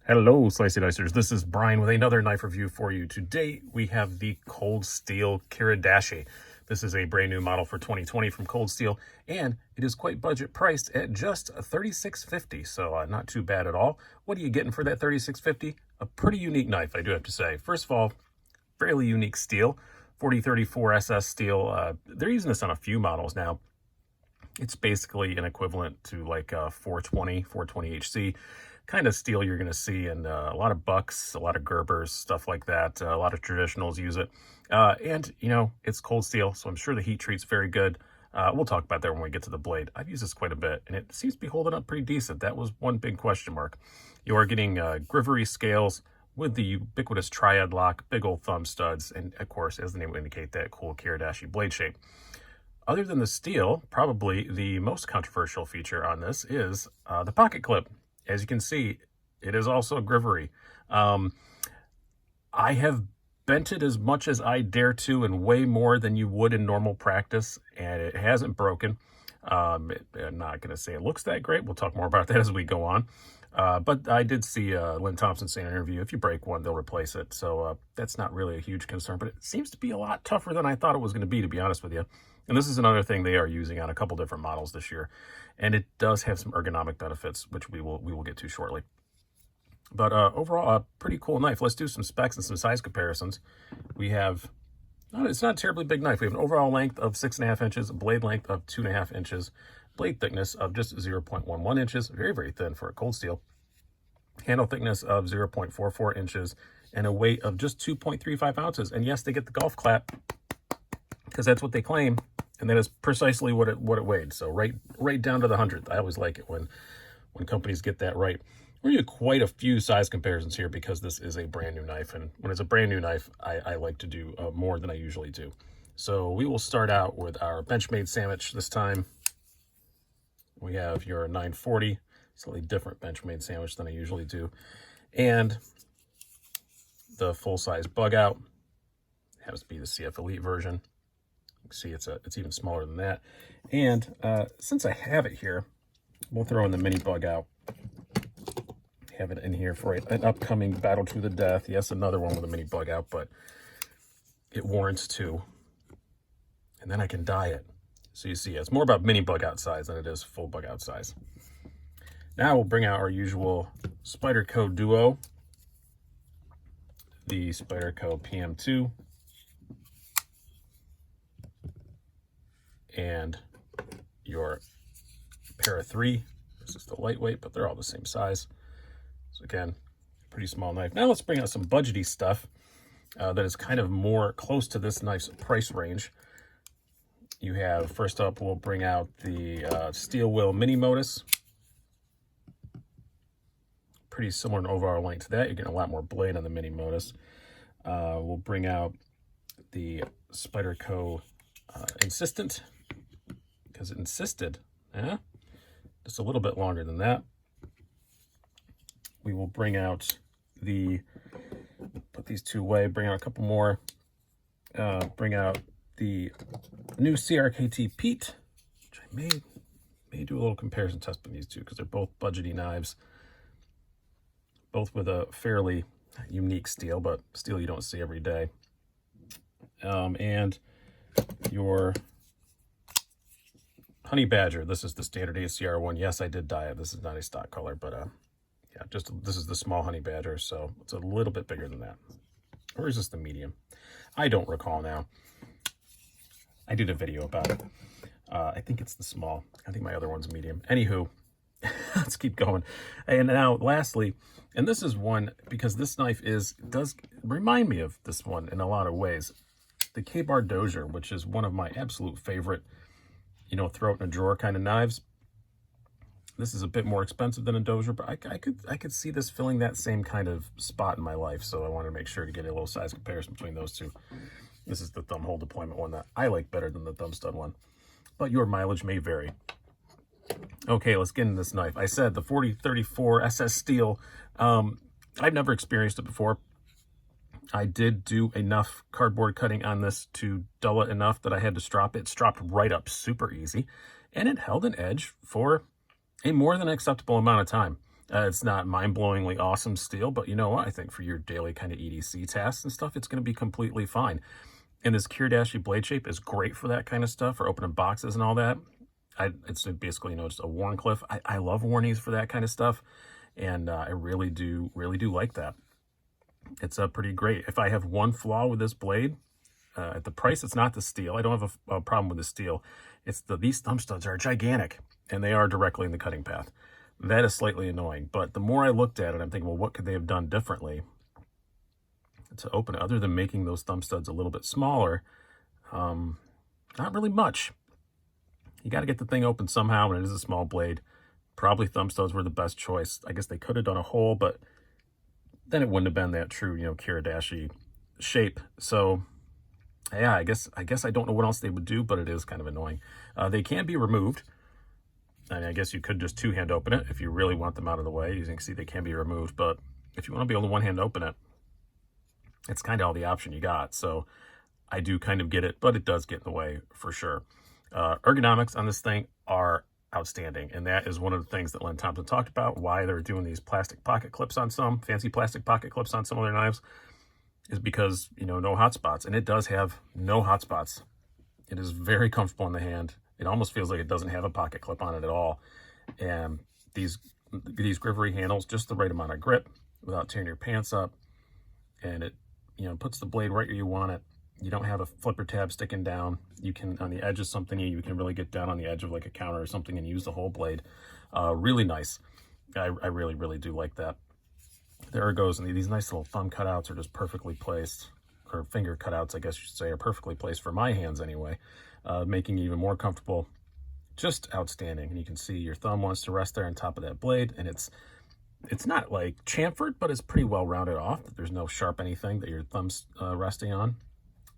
Hello, Slicey Dicers. This is Brian with another knife review for you. Today, we have the Cold Steel Kiridashi. This is a brand new model for 2020 from Cold Steel, and it is quite budget priced at just $36.50, so not too bad at all. What are you getting for that $36.50? A pretty unique knife, I do have to say. First of all, fairly unique steel, 4034 SS steel. They're using this on a few models now. It's basically an equivalent to like 420 HC kind of steel you're going to see in a lot of bucks, a lot of Gerbers, stuff like that. A lot of traditionals use it. And, you know, it's cold steel, so I'm sure the heat treat's very good. We'll talk about that when we get to the blade. I've used this quite a bit, and it seems to be holding up pretty decent. That was one big question mark. You are getting Grivery scales with the ubiquitous triad lock, big old thumb studs, and, of course, as the name would indicate, that cool Kiridashi blade shape. Other than the steel, probably the most controversial feature on this is the pocket clip. As you can see, it is also Grivery. I have bent it as much as I dare to and way more than you would in normal practice, and it hasn't broken. I'm not going to say it looks that great. We'll talk more about that as we go on. But I did see Lynn Thompson say in an interview, if you break one, they'll replace it. So that's not really a huge concern, but it seems to be a lot tougher than I thought it was going to be honest with you. And this is another thing they are using on a couple different models this year. And it does have some ergonomic benefits, which we will get to shortly. But overall, a pretty cool knife. Let's do some specs and some size comparisons. We have, it's not a terribly big knife. We have an overall length of 6.5 inches, a blade length of 2.5 inches, blade thickness of just 0.11 inches, very, very thin for a cold steel. Handle thickness of 0.44 inches, and a weight of just 2.35 ounces. And yes, they get the golf clap, because that's what they claim, and that is precisely what it weighed. So right down to the 100th. I always like it when companies get that right. We're going to do quite a few size comparisons here because this is a brand new knife, and when it's a brand new knife, I like to do more than I usually do. So we will start out with our Benchmade sandwich this time. We have your 940, slightly different Benchmade sandwich than I usually do, and the full-size bug out. It happens to be the CF Elite version. You can see it's even smaller than that. And since I have it here, we'll throw in the mini bug out. Have it in here for an upcoming battle to the death. Yes, another one with a mini bug out, but it warrants two. And then I can dye it. So you see, it's more about mini bug out size than it is full bug out size. Now we'll bring out our usual Spyderco duo, the Spyderco PM2, and your Para 3. This is the lightweight, but they're all the same size. So again, pretty small knife. Now let's bring out some budgety stuff that is kind of more close to this knife's price range. You have, first up, we'll bring out the Steel Will Mini Modus. Pretty similar in overall length to that. You're getting a lot more blade on the Mini Modus. We'll bring out the Spyderco Insistent, because it insisted, just a little bit longer than that. We will bring out put these two away, bring out a couple more, bring out the new CRKT Pete, which I may do a little comparison test between these two because they're both budgety knives, both with a fairly unique steel, but steel you don't see every day. And your Honey Badger. This is the standard ACR one. Yes, I did dye it. This is not a stock color, but yeah, this is the small Honey Badger, so it's a little bit bigger than that. Or is this the medium? I don't recall now. I did a video about it. I think it's the small. I think my other one's medium. Anywho, let's keep going. And now, lastly, and this is one, because this knife does remind me of this one in a lot of ways, the K-Bar Dozier, which is one of my absolute favorite, you know, throw it in a drawer kind of knives. This is a bit more expensive than a Dozier, but I could see this filling that same kind of spot in my life, so I wanted to make sure to get a little size comparison between those two. This is the thumb hole deployment one that I like better than the thumb stud one, but your mileage may vary. Okay, let's get into this knife. I said the 4034 SS steel. I've never experienced it before. I did do enough cardboard cutting on this to dull it enough that I had to strop it. It stropped right up super easy, and it held an edge for a more than acceptable amount of time. It's not mind-blowingly awesome steel, but you know what? I think for your daily kind of EDC tasks and stuff, it's going to be completely fine. And this Kiridashi blade shape is great for that kind of stuff, for opening boxes and all that. It's basically, you know, just a Warncliffe. I love Warnies for that kind of stuff, and I really do like that. It's pretty great. If I have one flaw with this blade, at the price, it's not the steel. I don't have a problem with the steel. It's these thumb studs are gigantic, and they are directly in the cutting path. That is slightly annoying, but the more I looked at it, I'm thinking, well, what could they have done differently to open it, other than making those thumb studs a little bit smaller? Not really much. You got to get the thing open somehow, and it is a small blade. Probably thumb studs were the best choice. I guess they could have done a hole, but then it wouldn't have been that true, you know, Kiridashi shape. So yeah, I guess I don't know what else they would do, but it is kind of annoying. They can be removed. And I guess you could just two-hand open it if you really want them out of the way. You can see they can be removed, but if you want to be able to one-hand open it, it's kind of all the option you got. So I do kind of get it, but it does get in the way for sure. Ergonomics on this thing are outstanding, and that is one of the things that Len Thompson talked about, why they're doing these plastic pocket clips on some, fancy plastic pocket clips on some of their knives, is because, you know, no hot spots. And it does have no hot spots. It is very comfortable in the hand. It almost feels like it doesn't have a pocket clip on it at all. And these Grivery handles, just the right amount of grip without tearing your pants up. And it, you know, puts the blade right where you want it. You don't have a flipper tab sticking down. You can, on the edge of something, you can really get down on the edge of like a counter or something and use the whole blade. Really nice. I really do like that. The ergos and these nice little thumb cutouts are just perfectly placed, or finger cutouts, I guess you should say, are perfectly placed for my hands anyway, making it even more comfortable. Just outstanding. And you can see your thumb wants to rest there on top of that blade, and it's not like chamfered, but it's pretty well rounded off. There's no sharp anything that your thumb's resting on.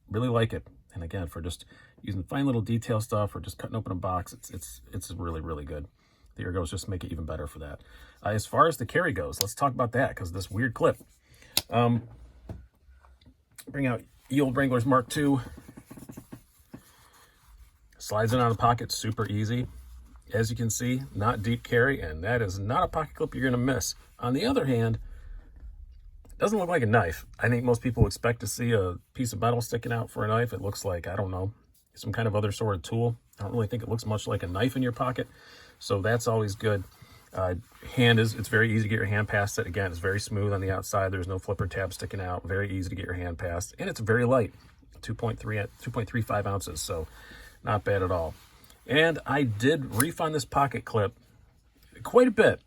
Really like it. And again, for just using fine little detail stuff or just cutting open a box, it's really good. The ergos just make it even better for that. As far as the carry goes, let's talk about that, because this weird clip. Bring out Ye Olde Wranglers Mark II. Slides in out of the pocket, super easy. As you can see, not deep carry, and that is not a pocket clip you're going to miss. On the other hand, it doesn't look like a knife. I think most people expect to see a piece of metal sticking out for a knife. It looks like, I don't know, some kind of other sort of tool. I don't really think it looks much like a knife in your pocket, so that's always good. It's very easy to get your hand past it. Again, it's very smooth on the outside. There's no flipper tab sticking out. Very easy to get your hand past, and it's very light, 2.35 ounces, so not bad at all. And I did refine this pocket clip quite a bit,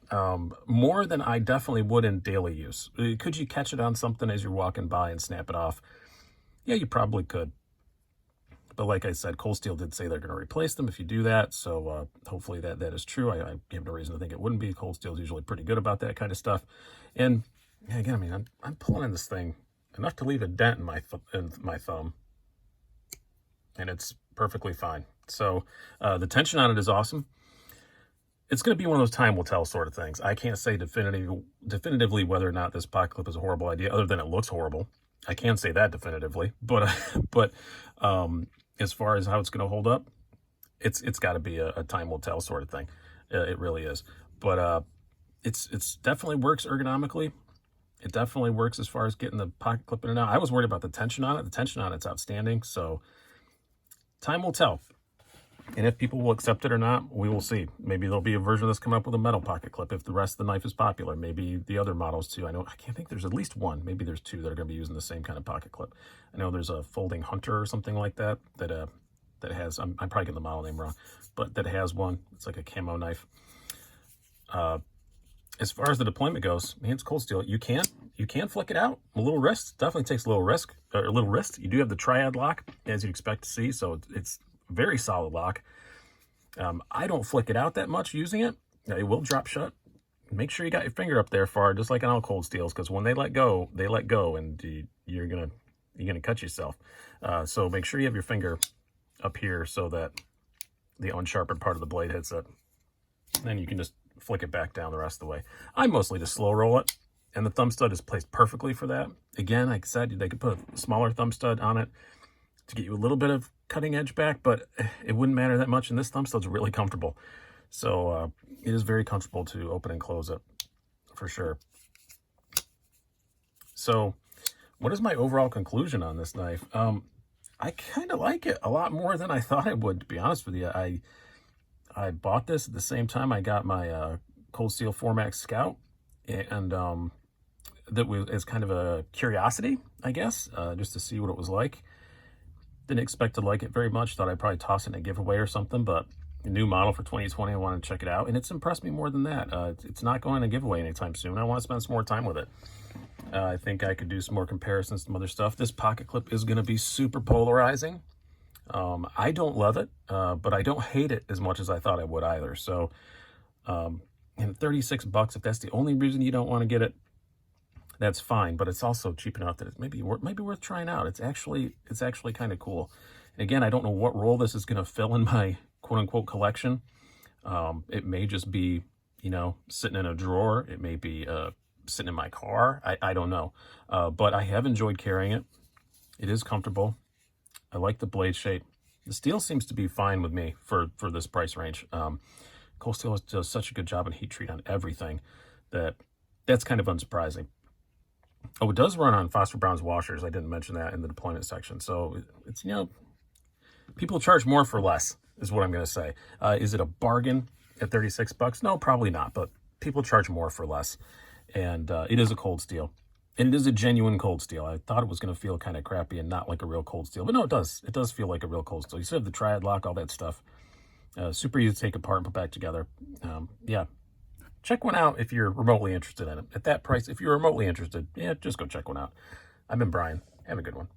more than I definitely would in daily use. Could you catch it on something as you're walking by and snap it off? Yeah, you probably could. But like I said, Cold Steel did say they're going to replace them if you do that. So hopefully that is true. I have no reason to think it wouldn't be. Cold Steel is usually pretty good about that kind of stuff. And again, I mean, I'm pulling in this thing enough to leave a dent in my thumb, and it's perfectly fine. So the tension on it is awesome. It's going to be one of those time will tell sort of things. I can't say definitively whether or not this pocket clip is a horrible idea, other than it looks horrible. I can say that definitively, but as far as how it's going to hold up, it's got to be a time will tell sort of thing. It really is. But it's definitely works ergonomically. It definitely works as far as getting the pocket clip in and out. I was worried about the tension on it. The tension on it's outstanding. So time will tell. And if people will accept it or not, we will see. Maybe there'll be a version that's come up with a metal pocket clip if the rest of the knife is popular. Maybe the other models too. I can't think there's at least one. Maybe there's two that are going to be using the same kind of pocket clip. I know there's a Folding Hunter or something like that that has, I'm probably getting the model name wrong, but that has one. It's like a camo knife. As far as the deployment goes, man, it's Cold Steel. You can flick it out. A little wrist definitely takes a little risk. You do have the triad lock, as you'd expect to see, so it's very solid lock. I don't flick it out that much using it. It will drop shut. Make sure you got your finger up there far, just like on all Cold Steels, because when they let go, and you're gonna cut yourself. So make sure you have your finger up here so that the unsharpened part of the blade hits it. Then you can just flick it back down the rest of the way. I mostly just slow roll it, and the thumb stud is placed perfectly for that. Again, like I said, they could put a smaller thumb stud on it to get you a little bit of cutting edge back, but it wouldn't matter that much, and this thumb stud's really comfortable. So it is very comfortable to open and close it. for sure. So what is my overall conclusion on this knife? I kind of like it a lot more than I thought I would, to be honest with you. I bought this at the same time I got my Cold Steel 4MAX Scout, and that was as kind of a curiosity, I guess, just to see what it was like. Didn't expect to like it very much. Thought I'd probably toss it in a giveaway or something, but a new model for 2020, I wanted to check it out, and it's impressed me more than that. It's not going to giveaway anytime soon. I want to spend some more time with it. I think I could do some more comparisons, some other stuff. This pocket clip is going to be super polarizing. I don't love it, but I don't hate it as much as I thought I would either. So, and $36, if that's the only reason you don't want to get it, that's fine. But it's also cheap enough that it may be worth trying out. It's actually kind of cool. And again, I don't know what role this is going to fill in my quote unquote collection. It may just be, you know, sitting in a drawer. It may be sitting in my car. I don't know. But I have enjoyed carrying it. It is comfortable. I like the blade shape. The steel seems to be fine with me for this price range. Cold Steel does such a good job in heat treat on everything that's kind of unsurprising. Oh, it does run on phosphor bronze washers. I didn't mention that in the deployment section. So it's, you know, people charge more for less is what I'm going to say. Is it a bargain at $36? No, probably not. But people charge more for less. And it is a Cold Steel. And it is a genuine Cold Steel. I thought it was going to feel kind of crappy and not like a real Cold Steel. But no, it does. It does feel like a real Cold Steel. You still have the triad lock, all that stuff. Super easy to take apart and put back together. Yeah. Check one out if you're remotely interested in it. At that price, if you're remotely interested, yeah, just go check one out. I've been Brian. Have a good one.